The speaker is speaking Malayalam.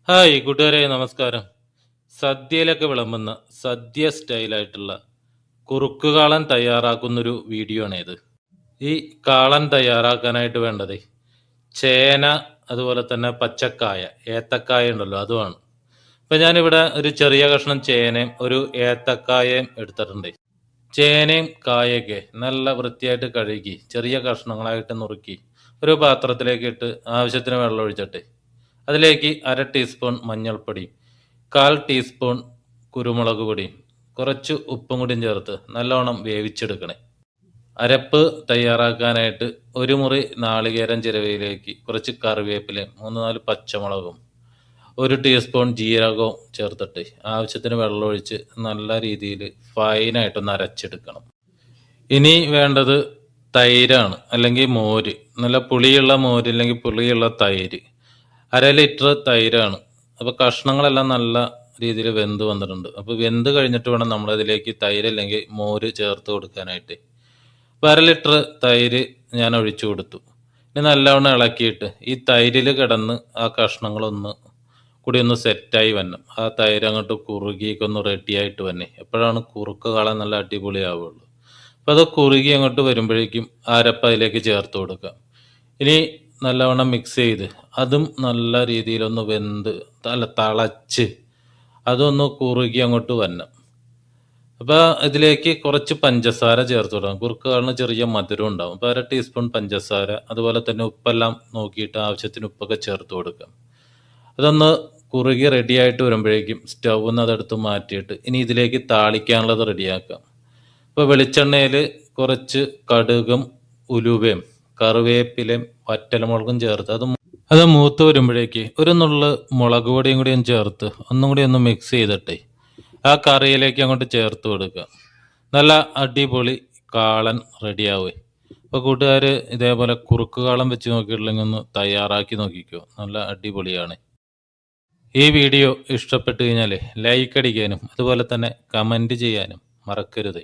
ഹായ് കൂട്ടുകാരെ, നമസ്കാരം. സദ്യയിലൊക്കെ വിളമ്പുന്ന സദ്യ സ്റ്റൈലായിട്ടുള്ള കുറുക്ക് കാളൻ തയ്യാറാക്കുന്നൊരു വീഡിയോ ആണിത്. ഈ കാളൻ തയ്യാറാക്കാനായിട്ട് വേണ്ടത് ചേന, അതുപോലെ തന്നെ പച്ചക്കായ, ഏത്തക്കായ ഉണ്ടല്ലോ, അതുമാണ്. ഇപ്പം ഞാനിവിടെ ഒരു ചെറിയ കഷ്ണം ചേനയും ഒരു ഏത്തക്കായയും എടുത്തിട്ടുണ്ട്. ചേനയും കായൊക്കെ നല്ല വൃത്തിയായിട്ട് കഴുകി ചെറിയ കഷ്ണങ്ങളായിട്ട് നുറുക്കി ഒരു പാത്രത്തിലേക്ക് ഇട്ട് ആവശ്യത്തിന് വെള്ളം ഒഴിച്ചിട്ട് അതിലേക്ക് 1/2 ടീസ്പൂൺ മഞ്ഞൾപ്പൊടി, 1/4 ടീസ്പൂൺ കുരുമുളക് പൊടിയും കുറച്ച് ഉപ്പും കൂടിയും ചേർത്ത് നല്ലോണം വേവിച്ചെടുക്കണേ. അരപ്പ് തയ്യാറാക്കാനായിട്ട് ഒരു മുറി നാളികേരം ചിരവിയിലേക്ക് കുറച്ച് കറിവേപ്പിലയും 3-4 പച്ചമുളകും 1 ടീസ്പൂൺ ജീരകവും ചേർത്തിട്ട് ആവശ്യത്തിന് വെള്ളമൊഴിച്ച് നല്ല രീതിയിൽ ഫൈനായിട്ടൊന്ന് അരച്ചെടുക്കണം. ഇനി വേണ്ടത് തൈരാണ്, അല്ലെങ്കിൽ മോര്. നല്ല പുളിയുള്ള മോര് അല്ലെങ്കിൽ പുളിയുള്ള തൈര്. 1/2 ലിറ്റർ തൈരാണ്. അപ്പോൾ കഷ്ണങ്ങളെല്ലാം നല്ല രീതിയിൽ വെന്ത് വന്നിട്ടുണ്ട്. അപ്പോൾ വെന്ത് കഴിഞ്ഞിട്ട് വേണം നമ്മളതിലേക്ക് തൈര് അല്ലെങ്കിൽ മോര് ചേർത്ത് കൊടുക്കാനായിട്ട്. അപ്പോൾ 1/2 ലിറ്റർ തൈര് ഞാൻ ഒഴിച്ചു കൊടുത്തു. ഇനി നല്ലവണ്ണം ഇളക്കിയിട്ട് ഈ തൈരിൽ കിടന്ന് ആ കഷ്ണങ്ങളൊന്ന് കൂടി ഒന്ന് സെറ്റായി വരണം. ആ തൈര് അങ്ങോട്ട് കുറുകിയൊക്കെ ഒന്ന് റെഡിയായിട്ട് വന്നെ. എപ്പോഴാണ് കുറുക്ക് കാളൻ നല്ല അടിപൊളിയാവുള്ളൂ. അപ്പോൾ അത് കുറുകി അങ്ങോട്ട് വരുമ്പോഴേക്കും അരപ്പ് അതിലേക്ക് ചേർത്ത് കൊടുക്കാം. ഇനി നല്ലവണ്ണം മിക്സ് ചെയ്ത് അതും നല്ല രീതിയിലൊന്ന് വെന്ത് തിളച്ച് അതൊന്ന് കുറുകി അങ്ങോട്ട് വരണം. അപ്പോൾ ഇതിലേക്ക് കുറച്ച് പഞ്ചസാര ചേർത്ത് കൊടുക്കാം. കുറുക്ക് കാളിന് ചെറിയ മധുരം ഉണ്ടാവും. അപ്പോൾ 1/2 ടീസ്പൂൺ പഞ്ചസാര, അതുപോലെ തന്നെ ഉപ്പെല്ലാം നോക്കിയിട്ട് ആവശ്യത്തിന് ഉപ്പൊക്കെ ചേർത്ത് കൊടുക്കാം. അതൊന്ന് കുറുകി റെഡിയായിട്ട് വരുമ്പോഴേക്കും സ്റ്റൗവിൽ നിന്ന് അതെടുത്ത് മാറ്റിയിട്ട് ഇനി ഇതിലേക്ക് താളിക്കാനുള്ളത് റെഡിയാക്കാം. ഇപ്പോൾ വെളിച്ചെണ്ണയിൽ കുറച്ച് കടുകും ഉലുവയും കറിവേപ്പിലയും വറ്റൽമുളകും ചേർത്ത് അത് മൂത്ത് വരുമ്പോഴേക്ക് ഒരു നുള്ള് മുളക് പൊടിയും കൂടിയും ചേർത്ത് ഒന്നും കൂടി ഒന്ന് മിക്സ് ചെയ്തിട്ടേ ആ കറിയിലേക്ക് അങ്ങോട്ട് ചേർത്ത് കൊടുക്കുക. നല്ല അടിപൊളി കാളൻ റെഡിയാവേ. അപ്പോൾ കൂട്ടുകാർ ഇതേപോലെ കുറുക്ക് കാളൻ വെച്ച് നോക്കിയിട്ടില്ലെങ്കിൽ ഒന്ന് തയ്യാറാക്കി നോക്കിക്കോ, നല്ല അടിപൊളിയാണ്. ഈ വീഡിയോ ഇഷ്ടപ്പെട്ട് കഴിഞ്ഞാൽ ലൈക്ക് അടിക്കാനും അതുപോലെ തന്നെ കമൻറ്റ് ചെയ്യാനും മറക്കരുത്.